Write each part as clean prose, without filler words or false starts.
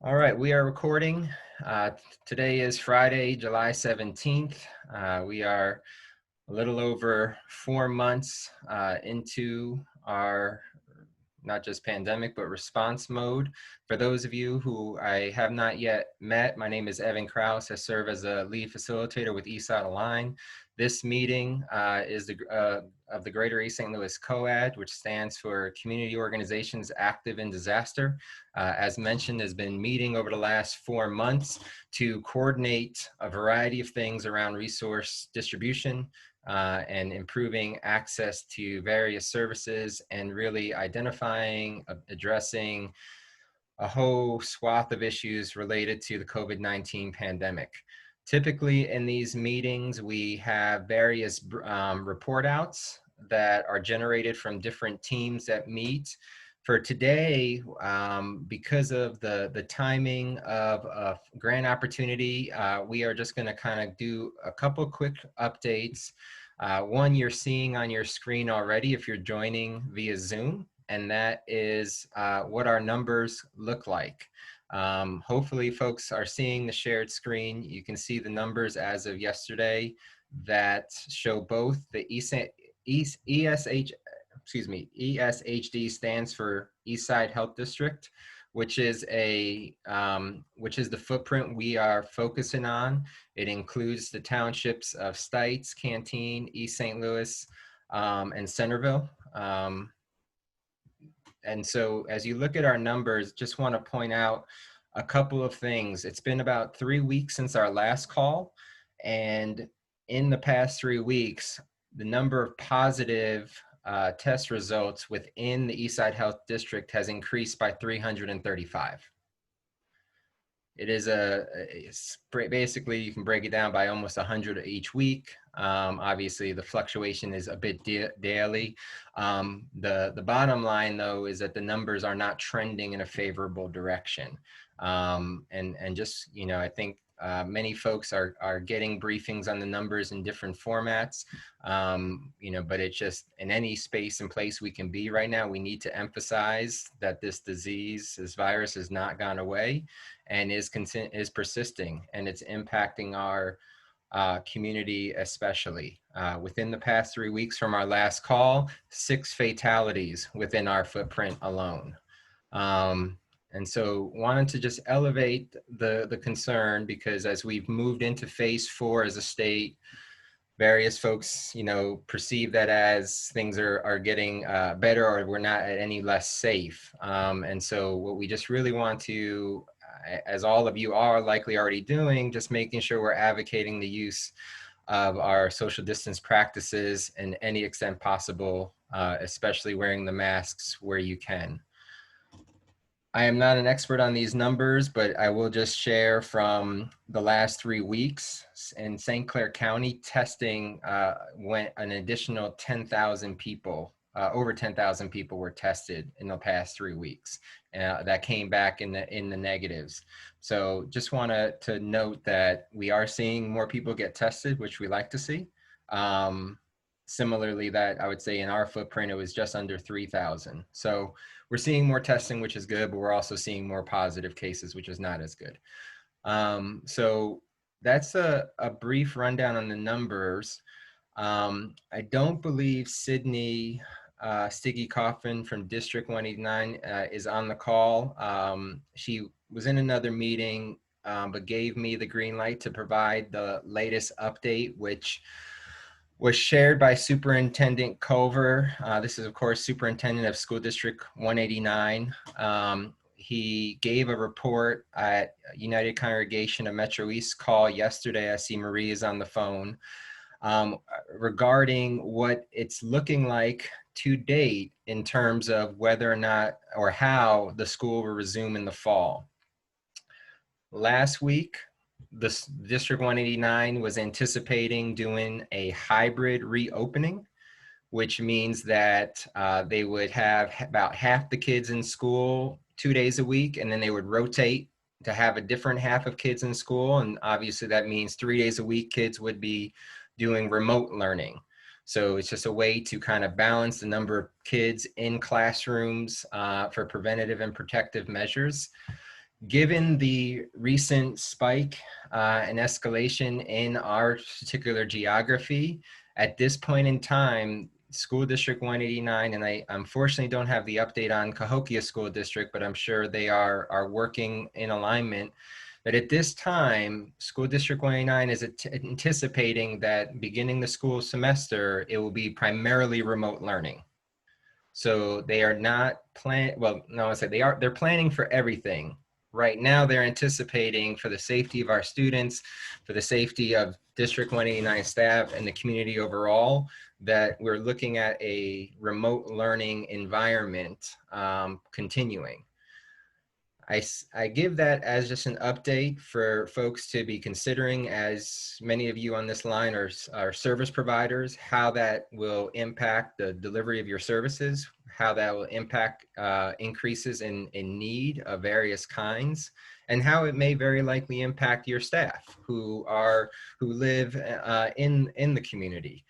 All right, we are recording. Today is Friday, July 17th. We are a little over 4 months into our not just pandemic, but response mode. For those of you who I have not yet met, my name is Evan Kraus. I serve as a lead facilitator with Eastside Align. This meeting is of the Greater East St. Louis COAD, which stands for Community Organizations Active in Disaster. As mentioned, has been meeting over the last 4 months to coordinate a variety of things around resource distribution, and improving access to various services and really identifying, addressing a whole swath of issues related to the COVID-19 pandemic. Typically in these meetings, we have various report outs that are generated from different teams that meet. For today, because of the timing of a grant opportunity, we are just going to kind of do a couple quick updates. One you're seeing on your screen already if you're joining via Zoom, and that is what our numbers look like. Hopefully folks are seeing the shared screen. You can see the numbers as of yesterday that show both the ESHD stands for Eastside Health District, which is the footprint we are focusing on. It includes the townships of Stites, Canteen, East St. Louis, and Centerville. And so as you look at our numbers, just want to point out a couple of things. It's been about 3 weeks since our last call. And in the past 3 weeks, the number of positive test results within the Eastside Health District has increased by 335. It is basically you can break it down by almost 100 each week. Obviously the fluctuation is a bit daily. The bottom line though is that the numbers are not trending in a favorable direction. And just, you know, I think many folks are getting briefings on the numbers in different formats, you know, but it's just in any space and place we can be right now, we need to emphasize that this disease, this virus has not gone away and is persisting, and it's impacting our community especially. Within the past 3 weeks from our last call, 6 fatalities within our footprint alone. And so wanted to just elevate the concern, because as we've moved into phase 4 as a state, various folks, you know, perceive that as things are getting better, or we're not any less safe. And so what we just really want to, as all of you are likely already doing, just making sure we're advocating the use of our social distance practices in any extent possible, especially wearing the masks where you can. I am not an expert on these numbers, but I will just share from the last 3 weeks. In St. Clair County, testing went an additional 10,000 people, over 10,000 people were tested in the past 3 weeks. That came back in the negatives. So just want to note that we are seeing more people get tested, which we like to see. Similarly, that I would say in our footprint, it was just under 3,000. So we're seeing more testing, which is good, but we're also seeing more positive cases, which is not as good. So that's a brief rundown on the numbers. I don't believe Sydney Stiggy Coffin from District 189 is on the call. She was in another meeting, but gave me the green light to provide the latest update, which was shared by Superintendent Culver. This is, of course, Superintendent of School District 189. He gave a report at United Congregation of Metro East call yesterday. I see Marie is on the phone, regarding what it's looking like to date in terms of whether or not or how the school will resume in the fall. Last week, the District 189 was anticipating doing a hybrid reopening, which means that they would have about half the kids in school 2 days a week, and then they would rotate to have a different half of kids in school. And obviously that means 3 days a week kids would be doing remote learning. So it's just a way to kind of balance the number of kids in classrooms for preventative and protective measures. Given the recent spike and escalation in our particular geography, at this point in time, School District 189, and I unfortunately don't have the update on Cahokia School District, but I'm sure they are working in alignment. But at this time, School District 189 is anticipating that beginning the school semester, it will be primarily remote learning. So they are not well, no, I said they're planning for everything. Right now, they're anticipating for the safety of our students, for the safety of District 189 staff and the community overall, that we're looking at a remote learning environment continuing. I give that as just an update for folks to be considering, as many of you on this line are service providers, how that will impact the delivery of your services, how that will impact increases in need of various kinds, and how it may very likely impact your staff who live in the community.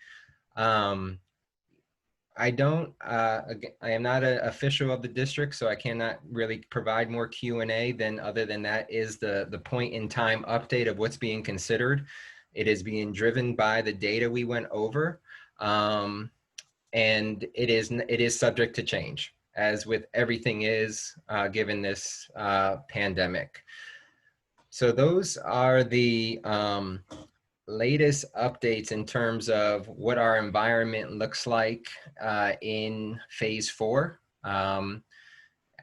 I don't, I am not an official of the district, so I cannot really provide more Q&A than other than that is the point in time update of what's being considered. It is being driven by the data we went over, and it is subject to change, as with everything is given this pandemic. So those are the latest updates in terms of what our environment looks like in phase 4.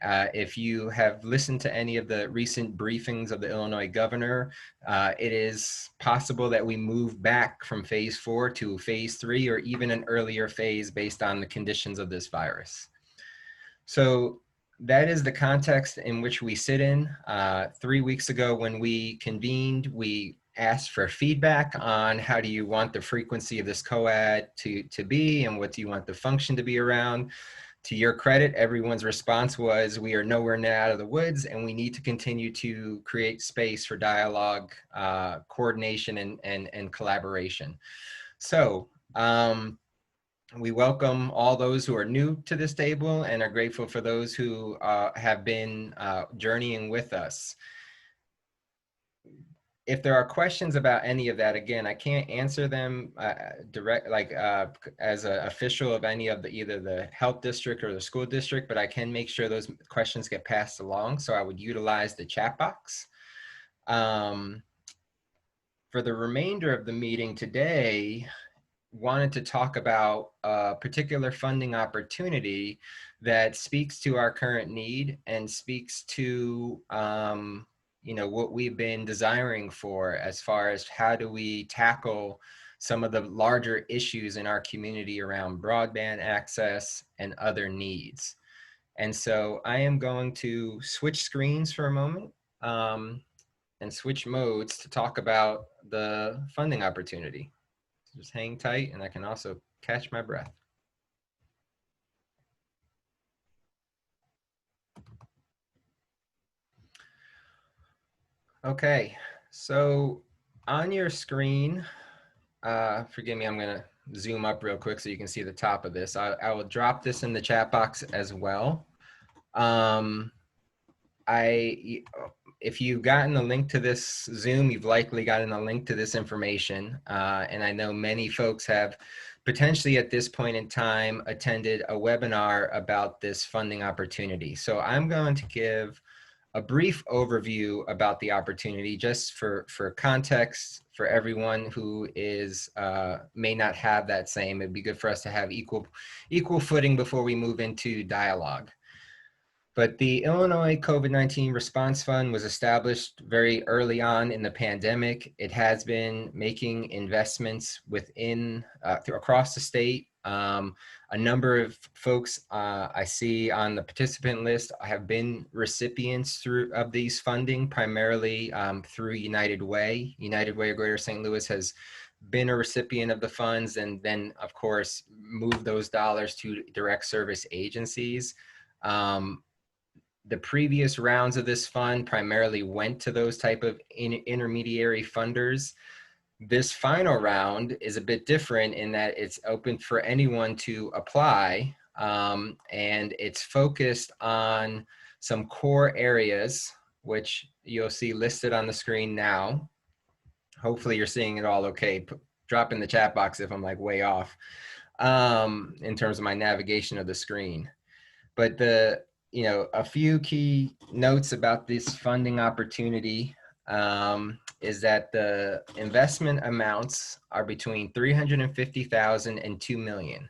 If you have listened to any of the recent briefings of the Illinois governor, it is possible that we move back from phase 4 to phase 3 or even an earlier phase based on the conditions of this virus. So that is the context in which we sit in. 3 weeks ago when we convened, we asked for feedback on how do you want the frequency of this COAD to be, and what do you want the function to be around. To your credit, everyone's response was, we are nowhere near out of the woods, and we need to continue to create space for dialogue, coordination, and collaboration. So we welcome all those who are new to this table and are grateful for those who have been journeying with us. If there are questions about any of that, again, I can't answer them as an official of any of either the health district or the school district, but I can make sure those questions get passed along. So I would utilize the chat box. For the remainder of the meeting today, wanted to talk about a particular funding opportunity that speaks to our current need and speaks to what we've been desiring for, as far as how do we tackle some of the larger issues in our community around broadband access and other needs. And so I am going to switch screens for a moment and switch modes to talk about the funding opportunity. Just hang tight, and I can also catch my breath. Okay, so on your screen, forgive me, I'm gonna zoom up real quick so you can see the top of this. I will drop this in the chat box as well. If you've gotten a link to this Zoom, you've likely gotten a link to this information. And I know many folks have potentially at this point in time attended a webinar about this funding opportunity. So I'm going to give a brief overview about the opportunity, just for context for everyone who may not have that same. It'd be good for us to have equal footing before we move into dialogue. But the Illinois COVID-19 Response Fund was established very early on in the pandemic. It has been making investments within, across the state. A number of folks I see on the participant list have been recipients of these funding, primarily through United Way. United Way of Greater St. Louis has been a recipient of the funds, and then of course moved those dollars to direct service agencies. The previous rounds of this fund primarily went to those type of intermediary funders. This final round is a bit different in that it's open for anyone to apply, and it's focused on some core areas which you'll see listed on the screen now. Hopefully you're seeing it all okay. Drop in the chat box if I'm like way off in terms of my navigation of the screen. But a few key notes about this funding opportunity is that the investment amounts are between 350,000 and 2 million.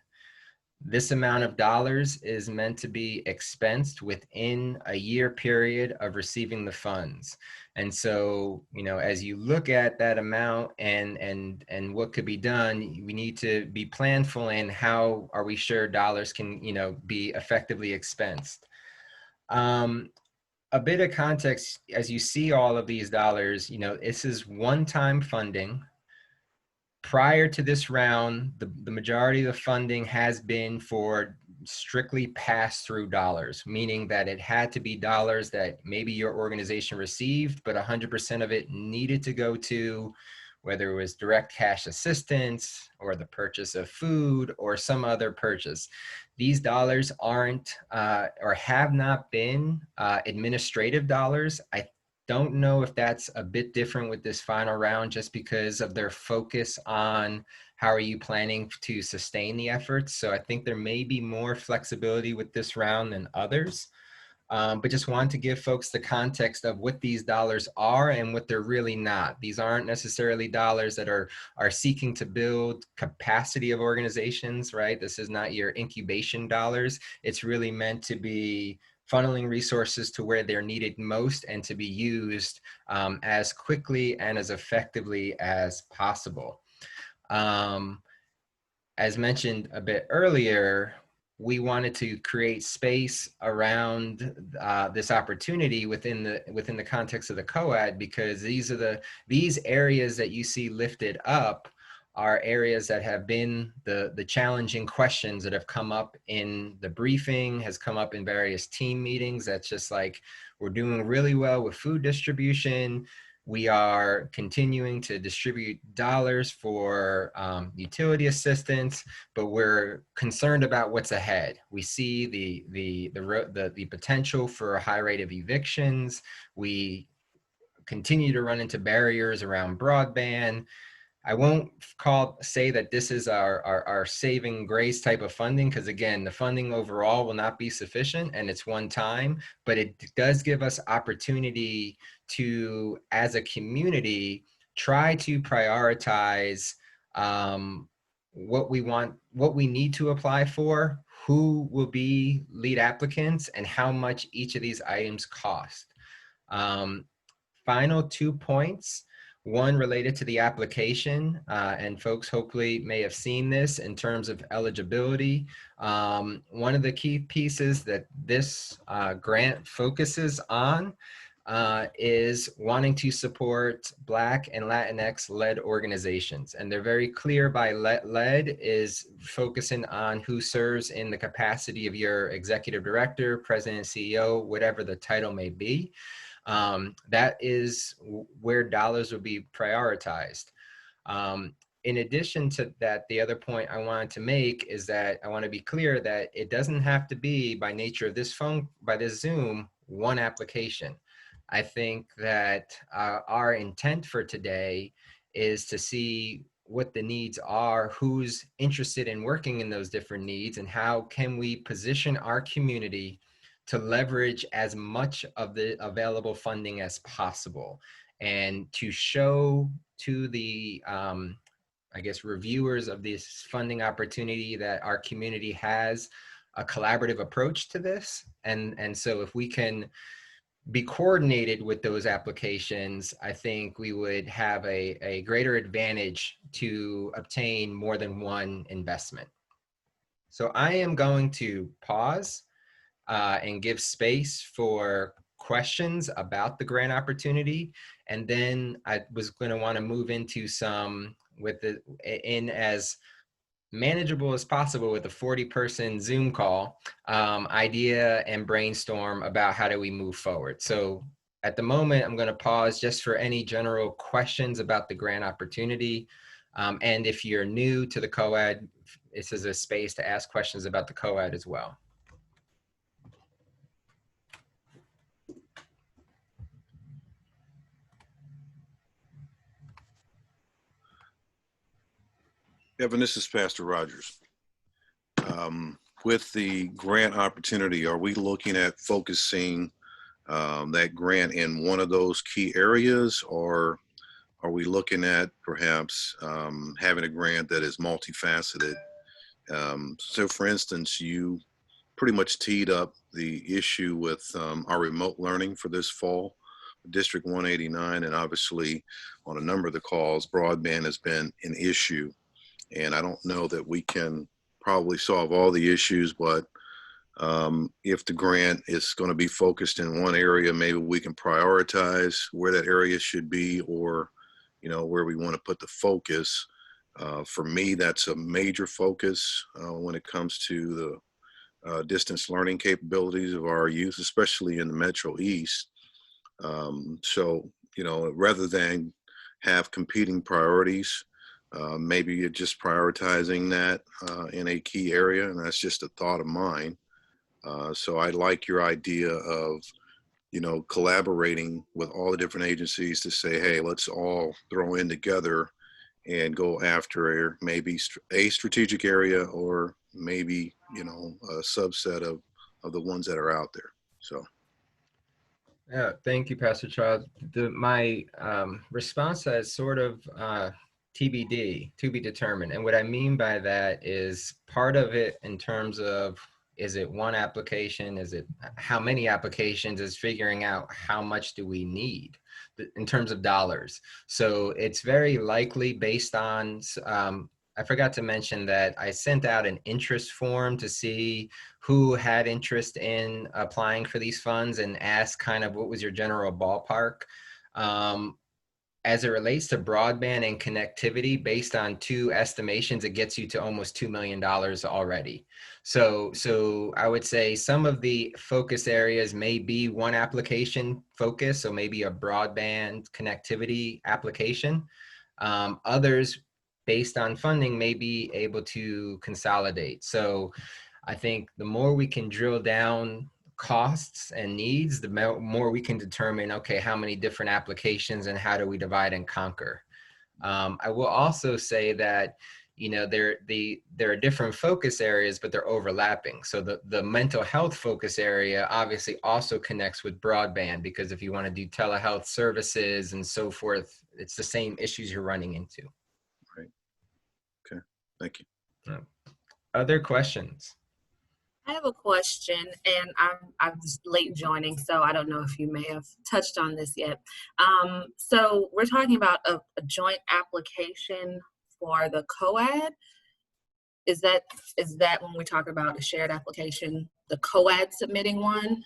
This amount of dollars is meant to be expensed within a year period of receiving the funds. And so, as you look at that amount and what could be done, we need to be planful in how are we sure dollars can, be effectively expensed. A bit of context, as you see all of these dollars, this is one-time funding. Prior to this round, the majority of the funding has been for strictly pass-through dollars, meaning that it had to be dollars that maybe your organization received, but 100% of it needed to go to, whether it was direct cash assistance or the purchase of food or some other purchase. These dollars aren't or have not been administrative dollars. I don't know if that's a bit different with this final round just because of their focus on how are you planning to sustain the efforts. So I think there may be more flexibility with this round than others. But just want to give folks the context of what these dollars are and what they're really not. These aren't necessarily dollars that are seeking to build capacity of organizations, right? This is not your incubation dollars. It's really meant to be funneling resources to where they're needed most and to be used as quickly and as effectively as possible. As mentioned a bit earlier, we wanted to create space around this opportunity within the context of the COAD, because these areas that you see lifted up are areas that have been the challenging questions that have come up in the briefing, has come up in various team meetings. That's just like, we're doing really well with food distribution. We are continuing to distribute dollars for utility assistance, but we're concerned about what's ahead. We see the potential for a high rate of evictions. We continue to run into barriers around broadband. I won't say that this is our saving grace type of funding, because again, the funding overall will not be sufficient and it's one time, but it does give us opportunity to, as a community, try to prioritize what we want, what we need to apply for, who will be lead applicants, and how much each of these items cost. Final 2 points. One related to the application, and folks hopefully may have seen this in terms of eligibility. One of the key pieces that this grant focuses on is wanting to support Black and Latinx-led organizations. And they're very clear by led is focusing on who serves in the capacity of your executive director, president, CEO, whatever the title may be. That is where dollars will be prioritized. In addition to that, the other point I wanted to make is that I want to be clear that it doesn't have to be, by nature of this by this Zoom, one application. I think that our intent for today is to see what the needs are, who's interested in working in those different needs, and how can we position our community to leverage as much of the available funding as possible, and to show to the, I guess, reviewers of this funding opportunity that our community has a collaborative approach to this. And so if we can be coordinated with those applications, I think we would have a greater advantage to obtain more than one investment. So I am going to pause and give space for questions about the grant opportunity. And then I was going to want to move into some in as manageable as possible with a 40-person Zoom call, idea and brainstorm about how do we move forward. So at the moment, I'm going to pause just for any general questions about the grant opportunity. And if you're new to the COAD, this is a space to ask questions about the COAD as well. Evan, this is Pastor Rogers. With the grant opportunity, are we looking at focusing that grant in one of those key areas, or are we looking at perhaps having a grant that is multifaceted? So for instance, you pretty much teed up the issue with our remote learning for this fall, District 189, and obviously on a number of the calls, broadband has been an issue. And I don't know that we can probably solve all the issues, but if the grant is going to be focused in one area, maybe we can prioritize where that area should be, or where we want to put the focus. For me, that's a major focus when it comes to the distance learning capabilities of our youth, especially in the Metro East. So, rather than have competing priorities, maybe you're just prioritizing that in a key area, and that's just a thought of mine. So I like your idea of, collaborating with all the different agencies to say, hey, let's all throw in together and go after maybe a strategic area, or maybe, a subset of the ones that are out there. So. Yeah, thank you, Pastor Charles. My response to that is sort of TBD, to be determined. And what I mean by that is part of it in terms of, is it one application? Is it how many applications? Is figuring out how much do we need in terms of dollars. So it's very likely based on, I forgot to mention that I sent out an interest form to see who had interest in applying for these funds and asked kind of what was your general ballpark. As it relates to broadband and connectivity, based on two estimations, it gets you to almost $2 million already. So I would say some of the focus areas may be one application focus, so maybe a broadband connectivity application. Others, based on funding, may be able to consolidate. So I think the more we can drill down costs and needs, the more we can determine, okay, how many different applications and how do we divide and conquer. I will also say that, there are different focus areas, but they're overlapping. So the mental health focus area obviously also connects with broadband, because if you want to do telehealth services and so forth, it's the same issues you're running into. Right. Okay. Thank you. Other questions? I have a question, and I'm just late joining, so I don't know if you may have touched on this yet. So we're talking about a joint application for the COAD. Is that when we talk about a shared application, the COAD submitting one?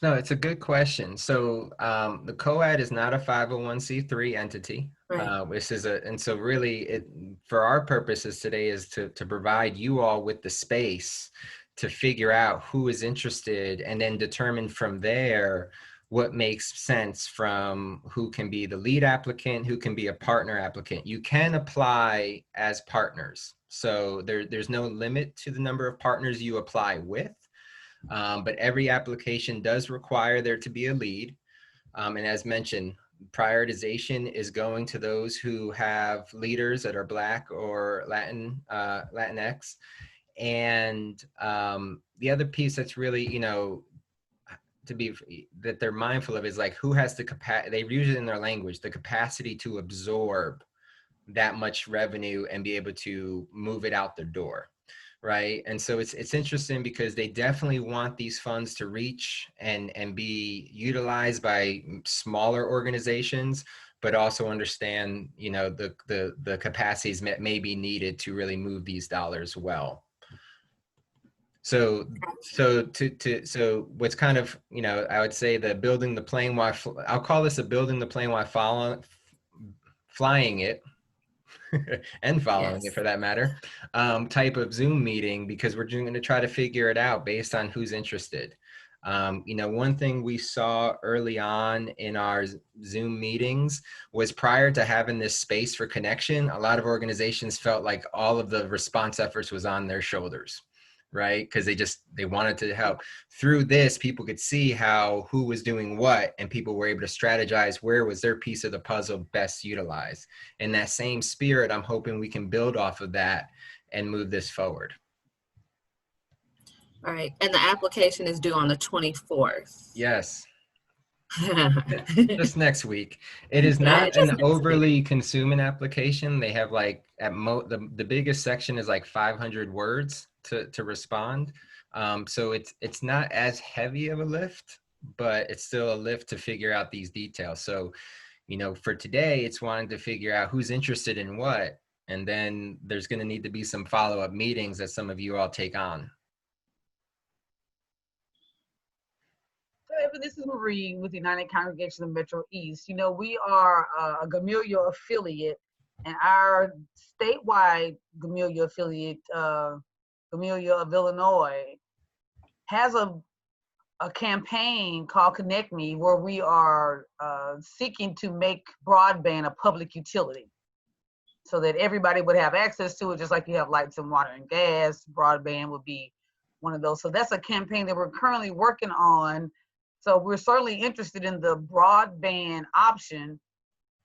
No, it's a good question. So the COAD is not a 501c3 entity. Right. And so really for our purposes today is to provide you all with the space to figure out who is interested, and then determine from there what makes sense from who can be the lead applicant, who can be a partner applicant. You can apply as partners. So there's no limit to the number of partners you apply with. But every application does require there to be a lead. And as mentioned, prioritization is going to those who have leaders that are Black or Latinx. And the other piece that's really, that they're mindful of is like, who has the capacity, they use it in their language, the capacity to absorb that much revenue and be able to move it out the door. Right. And so it's interesting because they definitely want these funds to reach and be utilized by smaller organizations, but also understand, the capacities that may be needed to really move these dollars well. So what's kind of, I would say the building the plane while, I'll call this a building the plane while flying it. And following Yes. it for that matter, type of Zoom meeting, because we're going to try to figure it out based on who's interested. One thing we saw early on in our Zoom meetings was, prior to having this space for connection, a lot of organizations felt like all of the response efforts was on their shoulders, right? Because they wanted to help. Through this, people could see who was doing what, and people were able to strategize where was their piece of the puzzle best utilized. In that same spirit, I'm hoping we can build off of that and move this forward. All right, and the application is due on the 24th. Yes. Just next week. It is not an overly consuming application. They have like the biggest section is like 500 words to respond. So it's not as heavy of a lift, but it's still a lift to figure out these details. So, for today, it's wanting to figure out who's interested in what, and then there's going to need to be some follow-up meetings that some of you all take on. This is Marie with the United Congregation of Metro East. We are a Gamillia affiliate, and our statewide Gamillia affiliate, Gamillia of Illinois, has a campaign called Connect Me, where we are seeking to make broadband a public utility so that everybody would have access to it, just like you have lights and water and gas. Broadband would be one of those. So that's a campaign that we're currently working on. So we're certainly interested in the broadband option,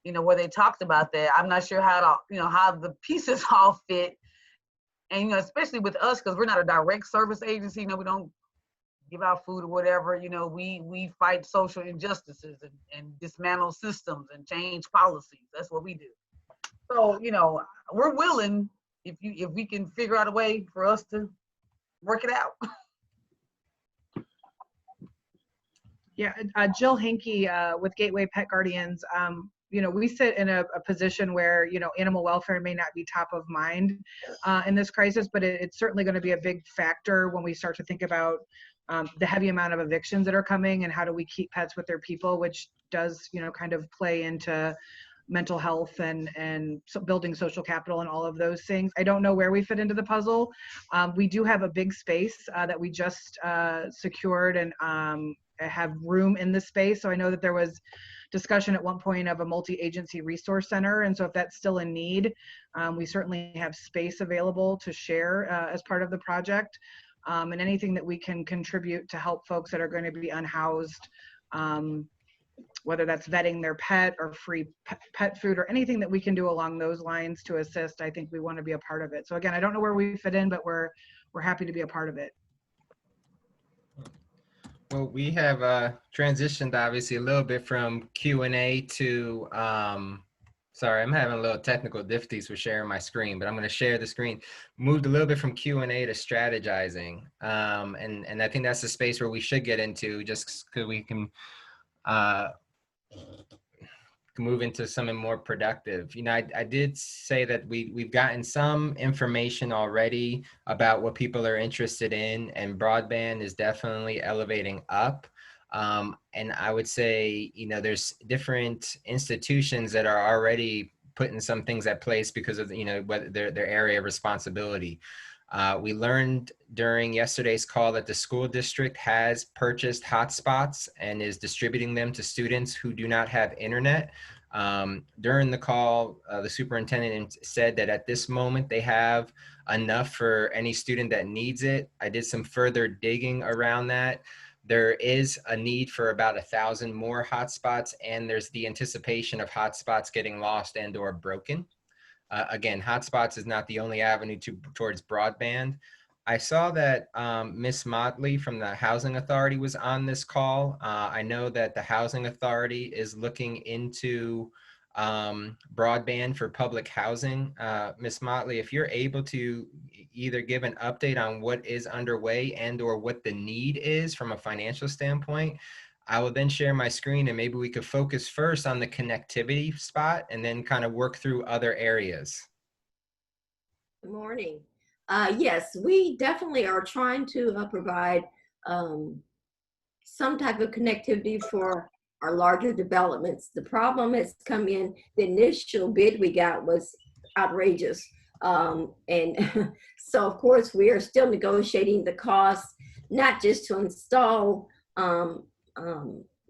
where they talked about that. I'm not sure how the pieces all fit. And, especially with us, because we're not a direct service agency, we don't give out food or whatever. We fight social injustices and dismantle systems and change policies. That's what we do. So, we're willing if we can figure out a way for us to work it out. Yeah, Jill Hankey with Gateway Pet Guardians. We sit in a position where, animal welfare may not be top of mind in this crisis, but it's certainly going to be a big factor when we start to think about the heavy amount of evictions that are coming and how do we keep pets with their people, which does, kind of play into mental health and so building social capital and all of those things. I don't know where we fit into the puzzle. We do have a big space that we just secured and have room in the space. So I know that there was discussion at one point of a multi-agency resource center. And so if that's still in need, we certainly have space available to share as part of the project. And anything that we can contribute to help folks that are going to be unhoused, whether that's vetting their pet or free pet food or anything that we can do along those lines to assist, I think we want to be a part of it. So again, I don't know where we fit in, but we're happy to be a part of it. Well, we have transitioned obviously a little bit from Q&A to, sorry, I'm having a little technical difficulties with sharing my screen, but I'm going to share the screen. Moved a little bit from Q&A to strategizing. And I think that's the space where we should get into, just because we can move into something more productive. I did say that we've gotten some information already about what people are interested in, and broadband is definitely elevating up. And I would say, there's different institutions that are already putting some things at place because of, whether their area of responsibility. We learned during yesterday's call that the school district has purchased hotspots and is distributing them to students who do not have internet. During the call, the superintendent said that at this moment they have enough for any student that needs it. I did some further digging around that. There is a need for about 1,000 more hotspots, and there's the anticipation of hotspots getting lost and or broken. Again, hotspots is not the only avenue towards broadband. I saw that Ms. Motley from the Housing Authority was on this call. I know that the Housing Authority is looking into broadband for public housing. Ms. Motley, if you're able to either give an update on what is underway and or what the need is from a financial standpoint, I will then share my screen and maybe we could focus first on the connectivity spot and then kind of work through other areas. Good morning. Yes, we definitely are trying to provide some type of connectivity for our larger developments. The problem has come in, the initial bid we got was outrageous. And so of course we are still negotiating the costs, not just to install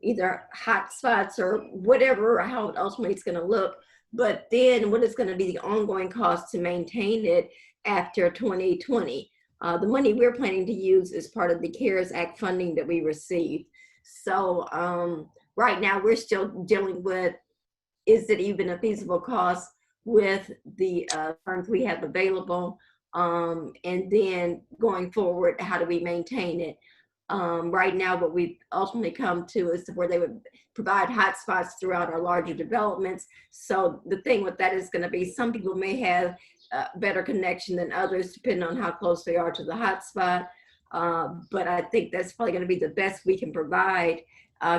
either hotspots or whatever, how it ultimately it's gonna look, but then what is gonna be the ongoing cost to maintain it after 2020. The money we're planning to use is part of the CARES Act funding that we received. So right now we're still dealing with, is it even a feasible cost with the funds we have available? And then going forward, how do we maintain it? Right now, what we've ultimately come to is where they would provide hotspots throughout our larger developments. So the thing with that is going to be, some people may have better connection than others, depending on how close they are to the hotspot. But I think that's probably going to be the best we can provide,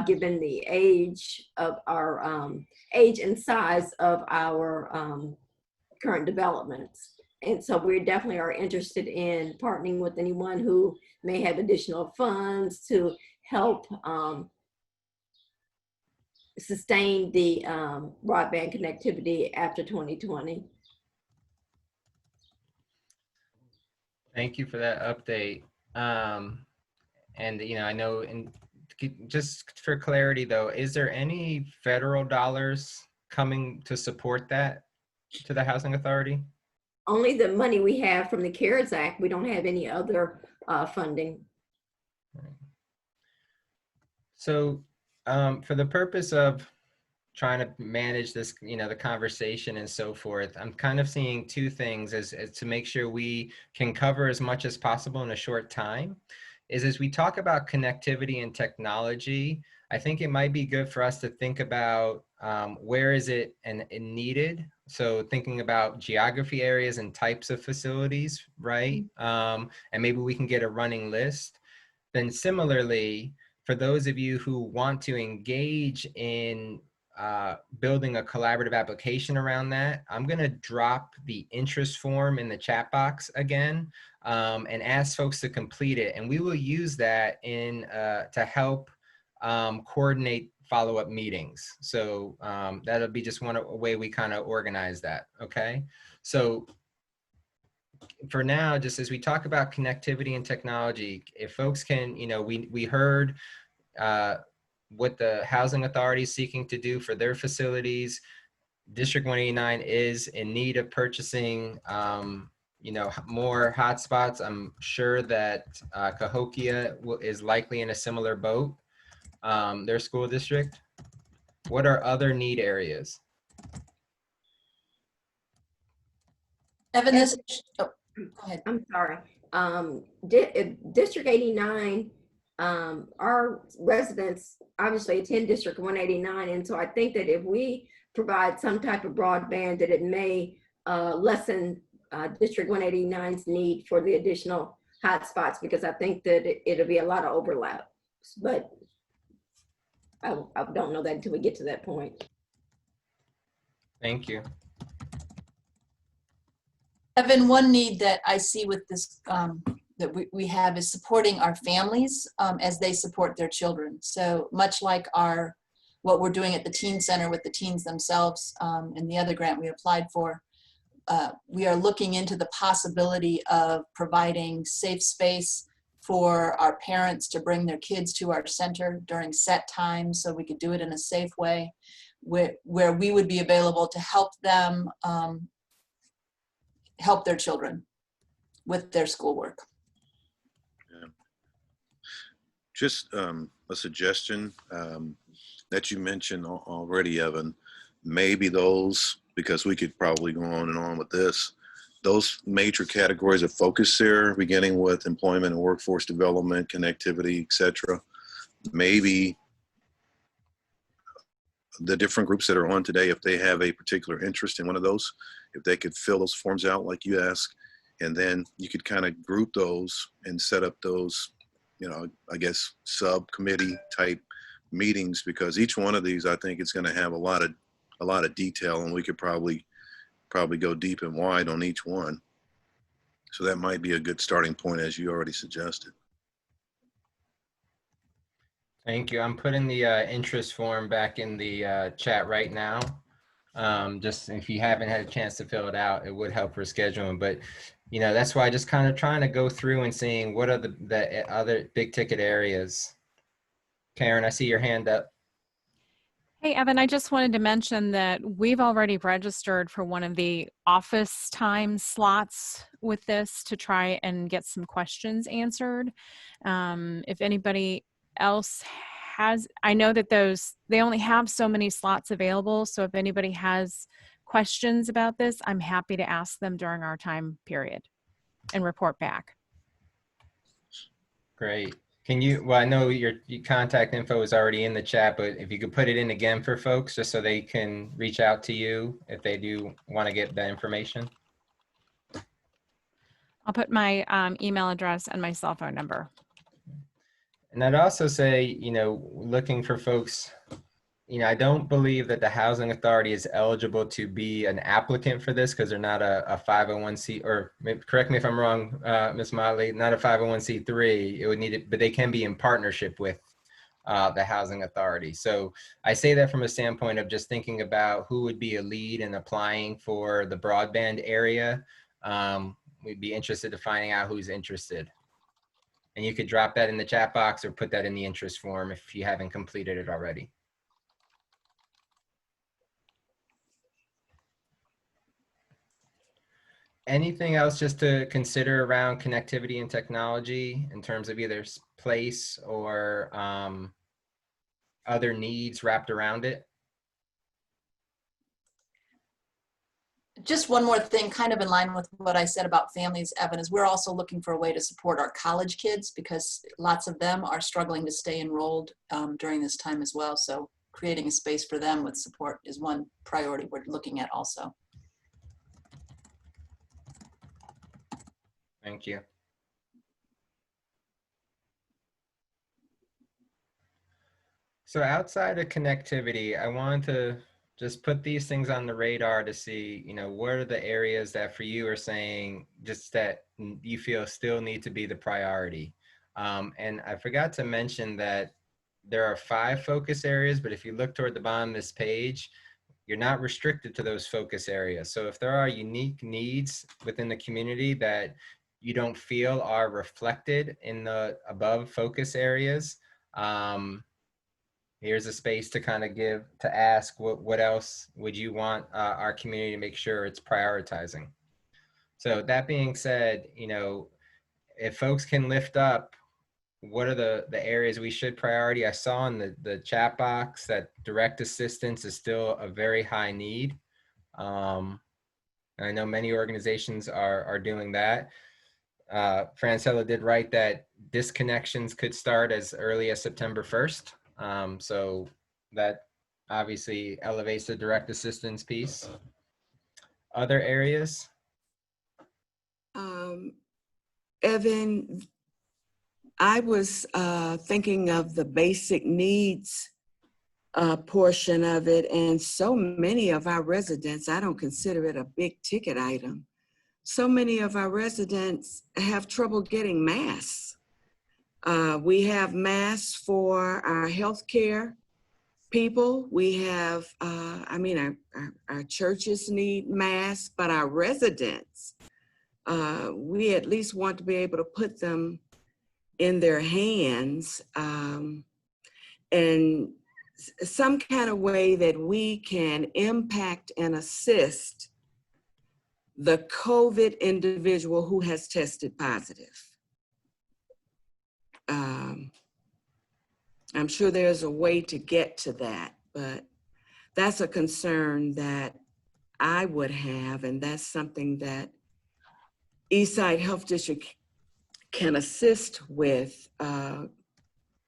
given the age of our age and size of our current developments. And so we definitely are interested in partnering with anyone who may have additional funds to help sustain the broadband connectivity after 2020. Thank you for that update. And I know, just for clarity though, is there any federal dollars coming to support that to the Housing Authority? Only the money we have from the CARES Act. We don't have any other funding. So for the purpose of trying to manage this, the conversation and so forth, I'm kind of seeing two things as to make sure we can cover as much as possible in a short time. As we talk about connectivity and technology, I think it might be good for us to think about where is it and needed. So thinking about geography areas and types of facilities, right? And maybe we can get a running list. Then similarly, for those of you who want to engage in building a collaborative application around that, I'm going to drop the interest form in the chat box again and ask folks to complete it. And we will use that to help coordinate follow-up meetings. So that'll be just one way we kind of organize that. Okay. So for now, just as we talk about connectivity and technology, if folks can, we heard what the Housing Authority is seeking to do for their facilities. District 189 is in need of purchasing, more hotspots. I'm sure that Cahokia is likely in a similar boat, their school district. What are other need areas? Evan, go ahead. I'm sorry. District 89, our residents obviously attend District 189. And so I think that if we provide some type of broadband, that it may lessen District 189's need for the additional hotspots, because I think that it'll be a lot of overlap. But I don't know that until we get to that point. Thank you. Evan, one need that I see with this that we have is supporting our families as they support their children. So much like what we're doing at the Teen Center with the teens themselves and the other grant we applied for, we are looking into the possibility of providing safe space for our parents to bring their kids to our center during set times, so we could do it in a safe way, where we would be available to help them help their children with their schoolwork. Yeah. Just a suggestion that you mentioned already, Evan, maybe those, because we could probably go on and on with this, those major categories of focus there, beginning with employment and workforce development, connectivity, etc. Maybe the different groups that are on today, if they have a particular interest in one of those, if they could fill those forms out like you asked, and then you could kind of group those and set up those, I guess, subcommittee type meetings, because each one of these, I think, is going to have a lot of detail, and we could probably go deep and wide on each one. So that might be a good starting point, as you already suggested. Thank you. I'm putting the interest form back in the chat right now. Just if you haven't had a chance to fill it out, it would help for scheduling. But that's why I just kind of trying to go through and seeing what are the other big ticket areas. Karen, I see your hand up. Hey, Evan, I just wanted to mention that we've already registered for one of the office time slots with this to try and get some questions answered. If anybody else has, I know that they only have so many slots available. So if anybody has questions about this, I'm happy to ask them during our time period and report back. Great. Can you, well, I know your contact info is already in the chat, but if you could put it in again for folks, just so they can reach out to you if they do want to get that information. I'll put my email address and my cell phone number. And I'd also say, you know, looking for folks, you know, I don't believe that the housing authority is eligible to be an applicant for this because they're not a 501c, or correct me if I'm wrong, Ms. Motley, not a 501c3. It would need it, but they can be in partnership with the housing authority. So I say that from a standpoint of just thinking about who would be a lead in applying for the broadband area. We'd be interested in finding out who's interested. And you could drop that in the chat box or put that in the interest form if you haven't completed it already. Anything else just to consider around connectivity and technology in terms of either place or other needs wrapped around it? Just one more thing, kind of in line with what I said about families, Evan, is we're also looking for a way to support our college kids because lots of them are struggling to stay enrolled during this time as well. So creating a space for them with support is one priority we're looking at also. Thank you. So outside of connectivity, I wanted to just put these things on the radar to see, you know, what are the areas that for you are saying just that you feel still need to be the priority. And I forgot to mention that there are 5 focus areas, but if you look toward the bottom of this page, you're not restricted to those focus areas. So if there are unique needs within the community that you don't feel are reflected in the above focus areas, here's a space to kind of ask what else would you want our community to make sure it's prioritizing. So that being said, you know, if folks can lift up what are the areas we should priority. I saw in the chat box that direct assistance is still a very high need. And I know many organizations are doing that. Francella did write that disconnections could start as early as September 1st. So that obviously elevates the direct assistance piece. Other areas? Evan, I was thinking of the basic needs portion of it, and so many of our residents, I don't consider it a big ticket item. So many of our residents have trouble getting masks. We have masks for our healthcare people. We have, our churches need masks, but our residents, we at least want to be able to put them in their hands and some kind of way that we can impact and assist the COVID individual who has tested positive. I'm sure there's a way to get to that, but that's a concern that I would have, and that's something that Eastside Health District can assist with.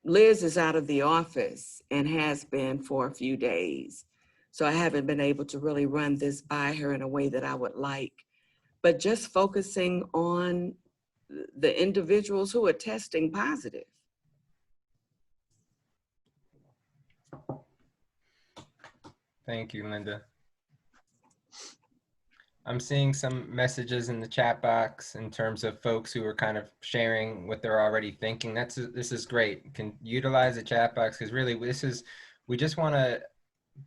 Liz is out of the office and has been for a few days. So I haven't been able to really run this by her in a way that I would like. But just focusing on the individuals who are testing positive. Thank you, Linda. I'm seeing some messages in the chat box in terms of folks who are kind of sharing what they're already thinking. This is great. You can utilize the chat box because really we just want to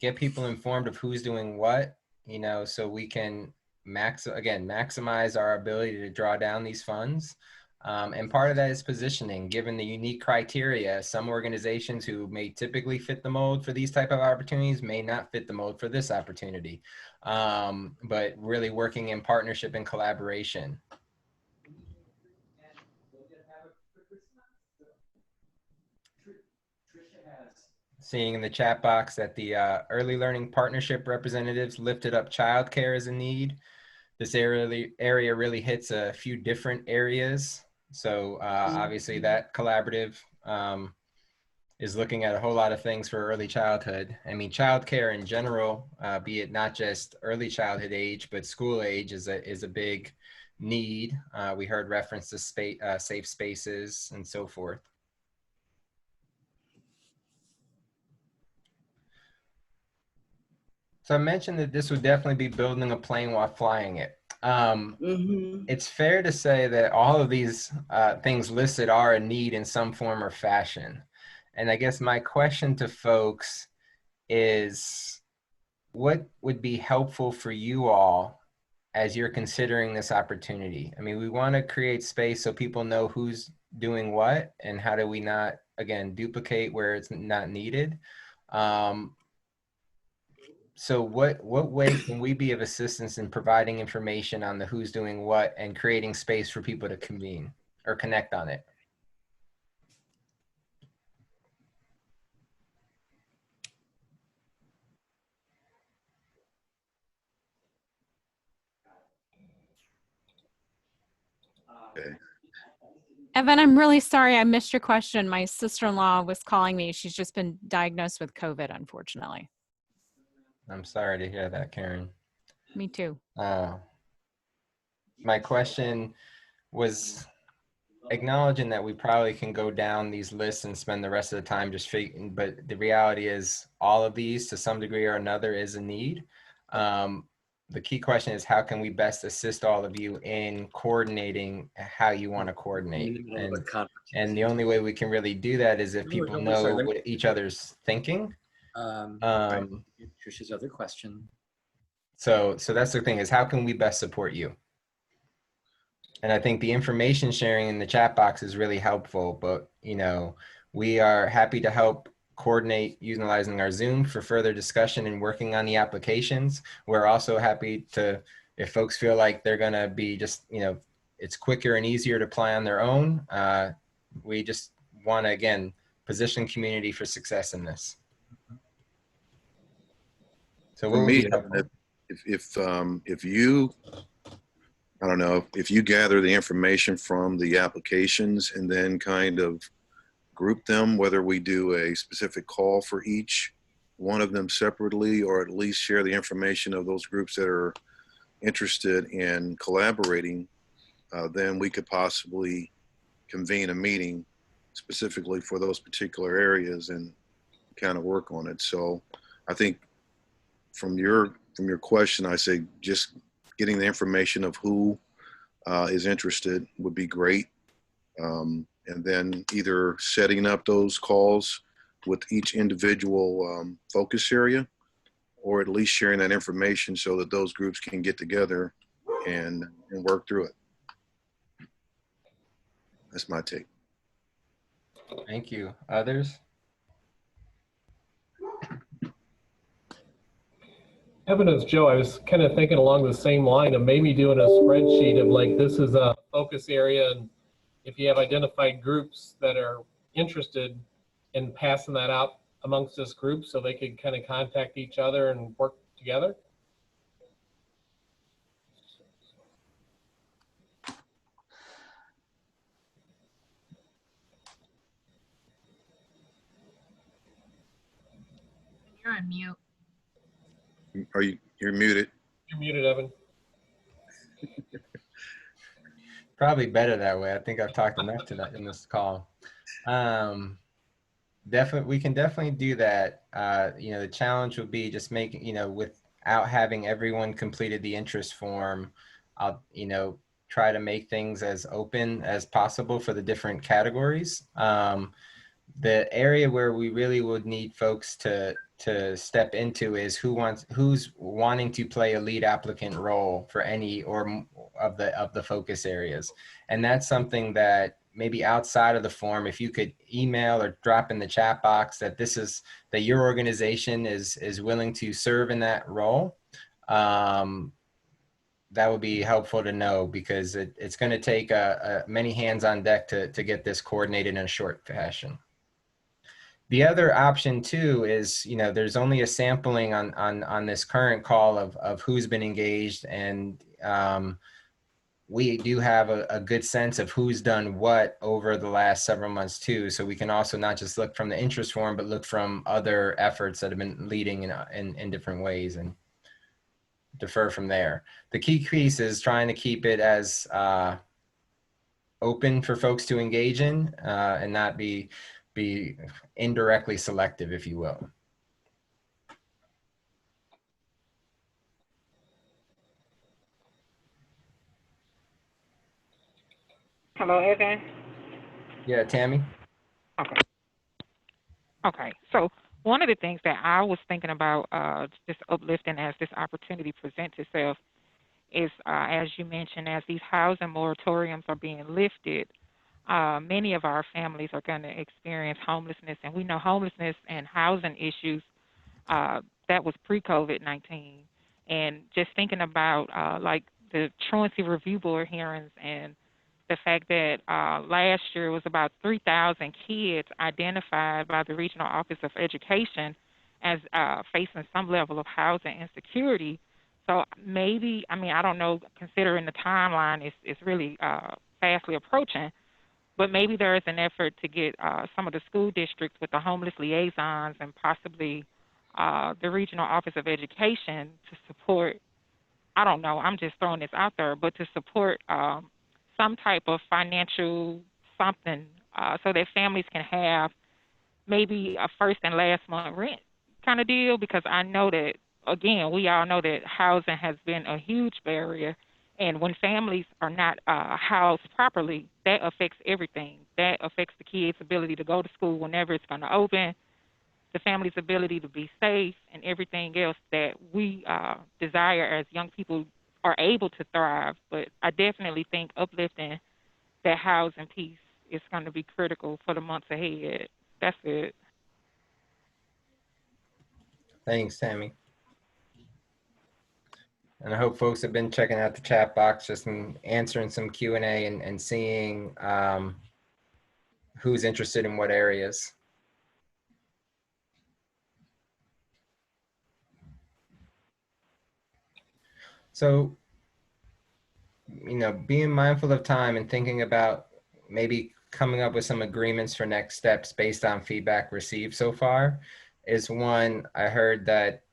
get people informed of who's doing what, you know, so we can maximize our ability to draw down these funds. And part of that is positioning, given the unique criteria. Some organizations who may typically fit the mold for these type of opportunities may not fit the mold for this opportunity, but really working in partnership and collaboration. Seeing in the chat box that the early learning partnership representatives lifted up childcare as a need. This area really hits a few different areas. So obviously that collaborative is looking at a whole lot of things for early childhood. I mean, childcare in general, be it not just early childhood age, but school age is a big need. We heard reference to safe spaces and so forth. So I mentioned that this would definitely be building a plane while flying it. It's fair to say that all of these things listed are a need in some form or fashion. And I guess my question to folks is, what would be helpful for you all as you're considering this opportunity? I mean, we want to create space so people know who's doing what and how do we not, again, duplicate where it's not needed. So what way can we be of assistance in providing information on the who's doing what and creating space for people to convene or connect on it? Okay. Evan, I'm really sorry I missed your question. My sister-in-law was calling me. She's just been diagnosed with COVID, unfortunately. I'm sorry to hear that, Karen. Me too. My question was acknowledging that we probably can go down these lists and spend the rest of the time just figuring, but the reality is all of these to some degree or another is a need. The key question is how can we best assist all of you in coordinating how you want to coordinate? And the only way we can really do that is if people know what each other's thinking. Trish's other question. So that's the thing, is how can we best support you? And I think the information sharing in the chat box is really helpful, but you know, we are happy to help coordinate utilizing our Zoom for further discussion and working on the applications. We're also happy to, if folks feel like they're gonna be just, you know, it's quicker and easier to apply on their own. We just wanna, again, position community for success in this. So For me, if you, I don't know, if you gather the information from the applications and then kind of group them, whether we do a specific call for each one of them separately, or at least share the information of those groups that are interested in collaborating, then we could possibly convene a meeting specifically for those particular areas and kind of work on it. So I think from your question, I say just getting the information of who is interested would be great. And then either setting up those calls with each individual focus area, or at least sharing that information so that those groups can get together and work through it. That's my take. Thank you. Others? Evan, it's Joe. I was kind of thinking along the same line of maybe doing a spreadsheet of like, this is a focus area, and if you have identified groups that are interested in passing that out amongst this group so they could kind of contact each other and work together. You're on mute. You're muted. You're muted, Evan. Probably better that way. I think I've talked enough to that in this call. Definitely, we can definitely do that. You know, the challenge would be just making, you know, without having everyone completed the interest form, I'll, you know, try to make things as open as possible for the different categories. The area where we really would need folks to step into is who's wanting to play a lead applicant role for any or of the focus areas. And that's something that maybe outside of the form, if you could email or drop in the chat box that that your organization is willing to serve in that role, that would be helpful to know, because it's going to take many hands on deck to get this coordinated in a short fashion. The other option too is, there's only a sampling on this current call of who's been engaged, and we do have a good sense of who's done what over the last several months too. So we can also not just look from the interest form, but look from other efforts that have been leading in different ways and defer from there. The key piece is trying to keep it as open for folks to engage in, and not be indirectly selective, if you will. Hello, Evan. Yeah, Tammy? Okay. Okay. So one of the things that I was thinking about just uplifting as this opportunity presents itself is, as you mentioned, as these housing moratoriums are being lifted, many of our families are going to experience homelessness. And we know homelessness and housing issues, that was pre-COVID-19. And just thinking about like the truancy review board hearings, and the fact that last year was about 3,000 kids identified by the Regional Office of Education as facing some level of housing insecurity. So maybe, I don't know, considering the timeline is really fastly approaching, but maybe there is an effort to get some of the school districts with the homeless liaisons and possibly the Regional Office of Education to support, I don't know, I'm just throwing this out there, but to support some type of financial something so that families can have maybe a first and last month rent kind of deal, because I know that, again, we all know that housing has been a huge barrier, and when families are not housed properly, that affects everything. That affects the kids' ability to go to school whenever it's going to open, the family's ability to be safe, and everything else that we desire as young people are able to thrive. But I definitely think uplifting that housing piece is going to be critical for the months ahead. That's it. Thanks, Tammy. And I hope folks have been checking out the chat box, just answering some Q&A and seeing who's interested in what areas. So, being mindful of time and thinking about maybe coming up with some agreements for next steps based on feedback received so far is one. I heard that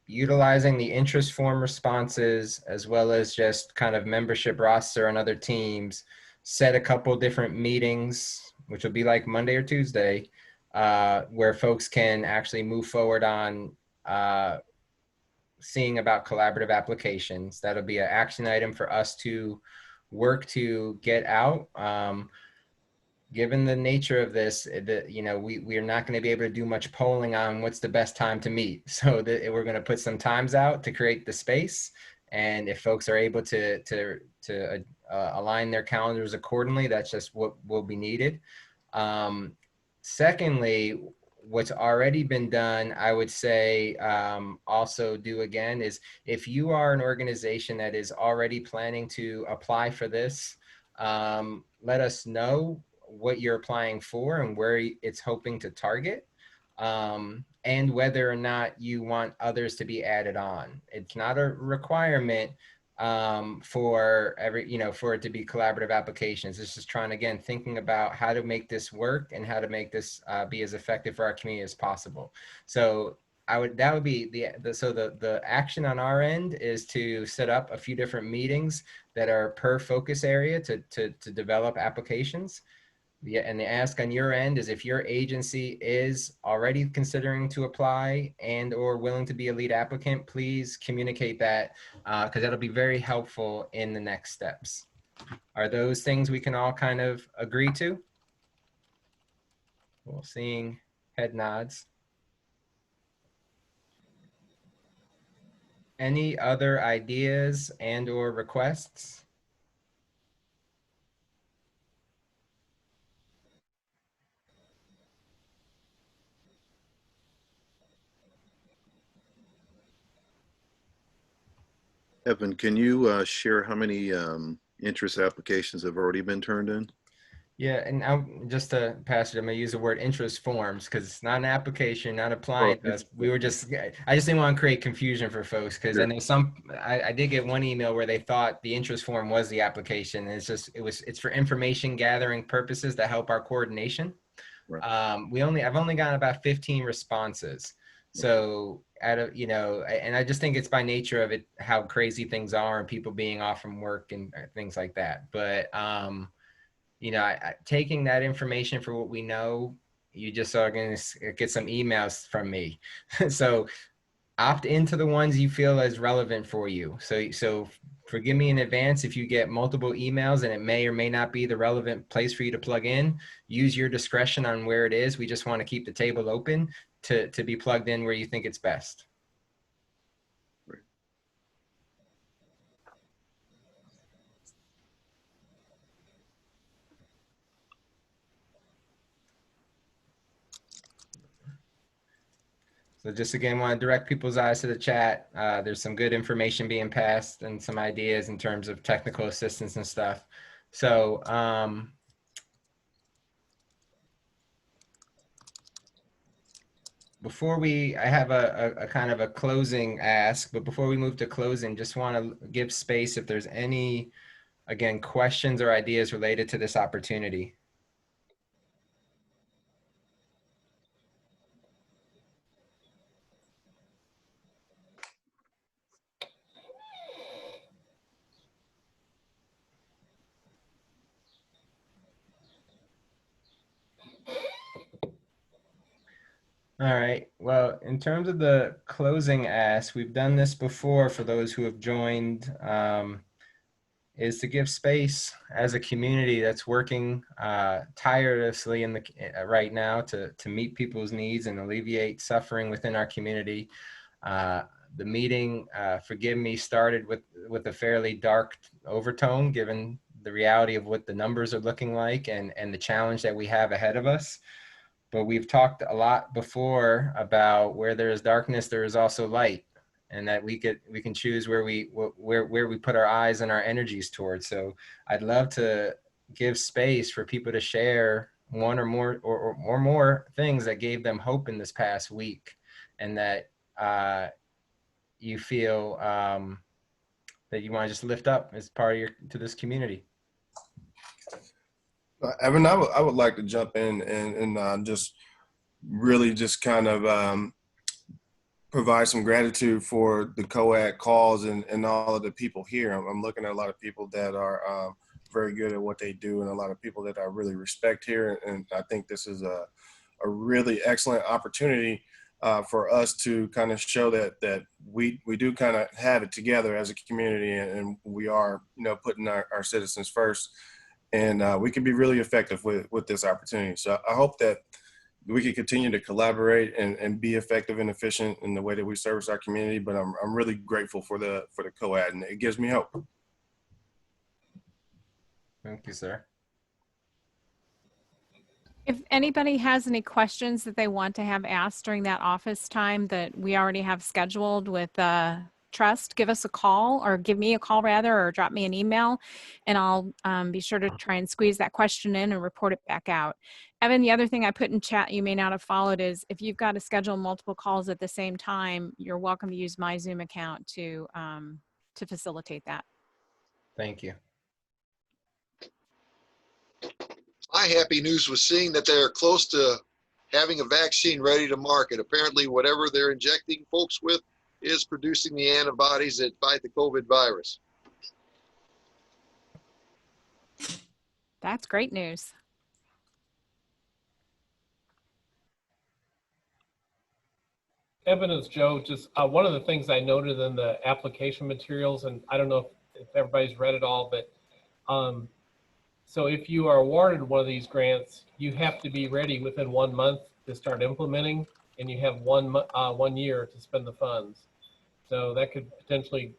utilizing the interest form responses, as well as just kind of membership roster on other teams, set a couple different meetings, which will be like Monday or Tuesday, where folks can actually move forward on seeing about collaborative applications. That'll be an action item for us to work to get out. Given the nature of this, we are not going to be able to do much polling on what's the best time to meet. So we're going to put some times out to create the space. And if folks are able to align their calendars accordingly, that's just what will be needed. Secondly, what's already been done, I would say also do again, is if you are an organization that is already planning to apply for this, let us know what you're applying for and where it's hoping to target, and whether or not you want others to be added on. It's not a requirement for for it to be collaborative applications. It's just thinking about how to make this work and how to make this be as effective for our community as possible. So that would be the action on our end is to set up a few different meetings that are per focus area to develop applications. And the ask on your end is if your agency is already considering to apply and or willing to be a lead applicant, please communicate that, because that'll be very helpful in the next steps. Are those things we can all kind of agree to? Well, seeing head nods. Any other ideas and or requests? Evan, can you share how many interest applications have already been turned in? Yeah, and just to pass it, I'm gonna use the word interest forms because it's not an application, not Oh, applying to us. We were just, I just didn't want to create confusion for folks because I sure. know I did get one email where they thought the interest form was the application. And it's for information gathering purposes to help our coordination. Right. I've only gotten about 15 responses. So out of, and I just think it's by nature of it, how crazy things are and people being off from work and things like that. But, taking that information for what we know, you just are going to get some emails from me. So opt into the ones you feel is relevant for you. So forgive me in advance if you get multiple emails and it may or may not be the relevant place for you to plug in. Use your discretion on where it is. We just want to keep the table open to be plugged in where you think it's best. So just again, want to direct people's eyes to the chat. There's some good information being passed and some ideas in terms of technical assistance and stuff. So I have a kind of a closing ask, but before we move to closing, just want to give space if there's any, again, questions or ideas related to this opportunity. All right. Well, in terms of the closing ask, we've done this before for those who have joined, is to give space as a community that's working tirelessly in the right now to meet people's needs and alleviate suffering within our community. The meeting, forgive me, started with a fairly dark overtone, given the reality of what the numbers are looking like and the challenge that we have ahead of us. But we've talked a lot before about where there is darkness, there is also light, and that we can choose where we put our eyes and our energies towards. So I'd love to give space for people to share one or more things that gave them hope in this past week, and that you feel that you want to just lift up as part of to this community. Evan, I would like to jump in and just really just kind of provide some gratitude for the COAD calls and all of the people here. I'm looking at a lot of people that are very good at what they do and a lot of people that I really respect here. And I think this is a really excellent opportunity for us to kind of show that we do kind of have it together as a community and we are, putting our citizens first. And we can be really effective with this opportunity. So I hope that we can continue to collaborate and be effective and efficient in the way that we service our community. But I'm really grateful for the COAD, and it gives me hope. Thank you, sir. If anybody has any questions that they want to have asked during that office time that we already have scheduled with Trust, give us a call or give me a call rather, or drop me an email, and I'll be sure to try and squeeze that question in and report it back out. Evan, the other thing I put in chat you may not have followed is if you've got to schedule multiple calls at the same time, you're welcome to use my Zoom account to facilitate that. Thank you. My happy news was seeing that they're close to having a vaccine ready to market. Apparently, whatever they're injecting folks with is producing the antibodies that fight the COVID virus. That's great news. Evan, it's Joe. Just one of the things I noted in the application materials, and I don't know if everybody's read it all, but so if you are awarded one of these grants, you have to be ready within 1 month to start implementing, and you have one year to spend the funds. So that could potentially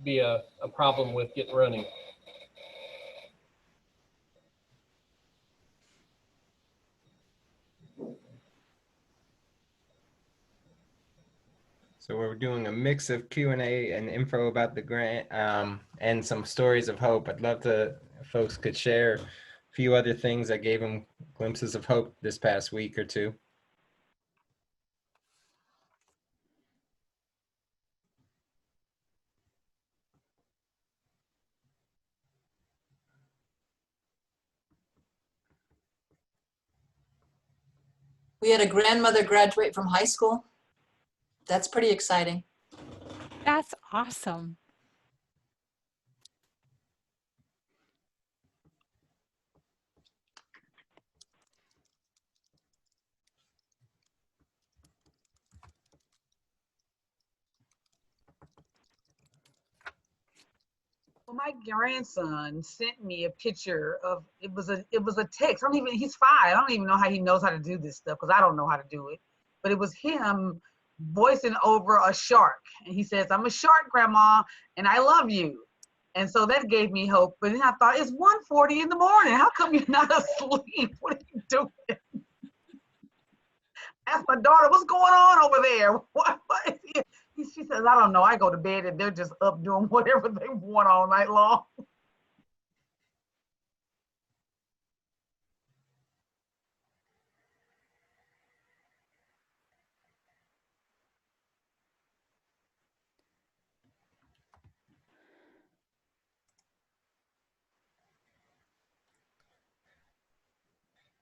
be a problem with getting running. So we're doing a mix of Q&A and info about the grant and some stories of hope. I'd love to, if folks could share a few other things that gave them glimpses of hope this past week or two. We had a grandmother graduate from high school. That's pretty exciting. That's awesome. Well, my grandson sent me a picture of it was a text. I don't even he's 5. I don't even know how he knows how to do this stuff because I don't know how to do it. But it was him voicing over a shark, and he says, "I'm a shark, Grandma, and I love you." And so that gave me hope. But then I thought, it's 1:40 in the morning. How come you're not asleep? What are you doing? Ask my daughter, what's going on over there? What is it? She says, I don't know. I go to bed and they're just up doing whatever they want all night long.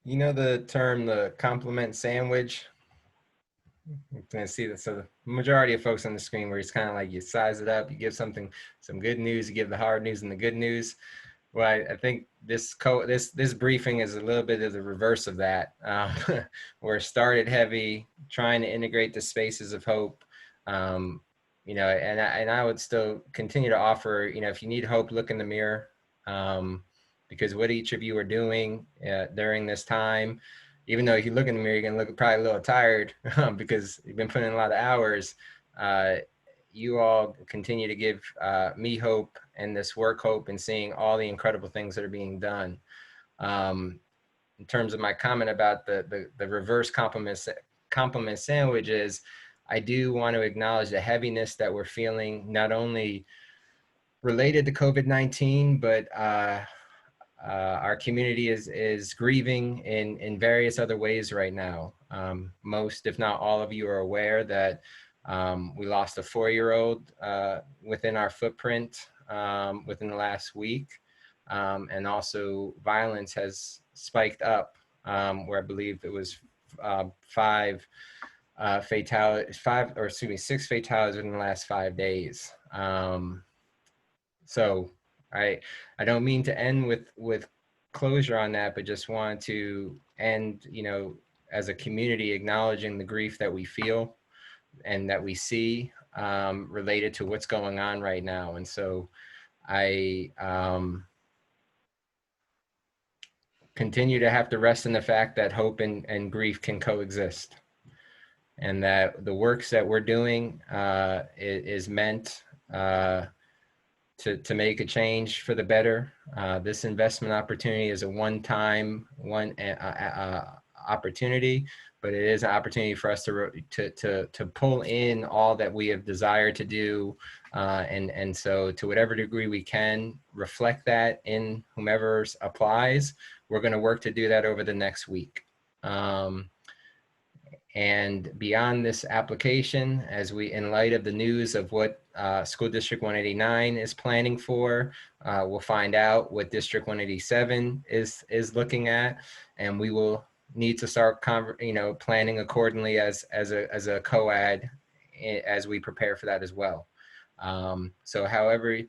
You know the term, the compliment sandwich? You can see that. So the majority of folks on the screen where it's kind of like you size it up, you give something, some good news, you give the hard news and the good news. Well, I think this briefing is a little bit of the reverse of that. Where it started heavy, trying to integrate the spaces of hope. You know, and I would still continue to offer, you know, if you need hope, look in the mirror. Because what each of you are doing during this time, even though if you look in the mirror, you're gonna look probably a little tired because you've been putting in a lot of hours. You all continue to give me hope and this work hope and seeing all the incredible things that are being done. In terms of my comment about the reverse compliment sandwiches, I do want to acknowledge the heaviness that we're feeling, not only related to COVID-19, but our community is grieving in various other ways right now. Most, if not all of you are aware that we lost a 4-year-old within our footprint within the last week. And also violence has spiked up where I believe it was 6 fatalities within the last 5 days. So I don't mean to end with closure on that, but just want to end, you know, as a community acknowledging the grief that we feel and that we see related to what's going on right now. And so I continue to have to rest in the fact that hope and grief can coexist, and that the works that we're doing is meant to make a change for the better. This investment opportunity is a one-time opportunity, but it is an opportunity for us to pull in all that we have desired to do, and so to whatever degree we can reflect that in whomever applies. We're going to work to do that over the next week. And beyond this application, as we, in light of the news of what School District 189 is planning for, we'll find out what District 187 is looking at, and we will need to start, planning accordingly as a COAD as we prepare for that as well. So however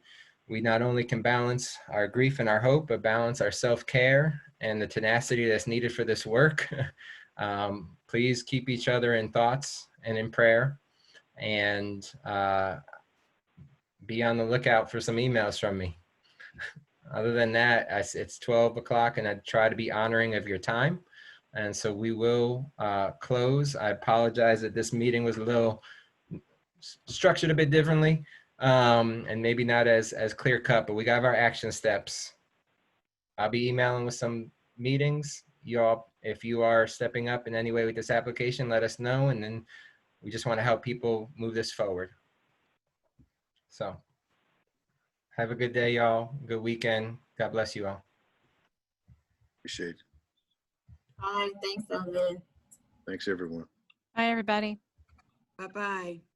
we not only can balance our grief and our hope, but balance our self-care and the tenacity that's needed for this work. Please keep each other in thoughts and in prayer, and be on the lookout for some emails from me. Other than that, it's 12 o'clock and I try to be honoring of your time. And so we will close. I apologize that this meeting was a little structured a bit differently, and maybe not as clear cut, but we got our action steps. I'll be emailing with some meetings. Y'all, if you are stepping up in any way with this application, let us know, and then we just want to help people move this forward. So have a good day, y'all. Good weekend. God bless you all. Appreciate it. All right, thanks, Evan. Thanks, everyone. Bye, everybody. Bye-bye.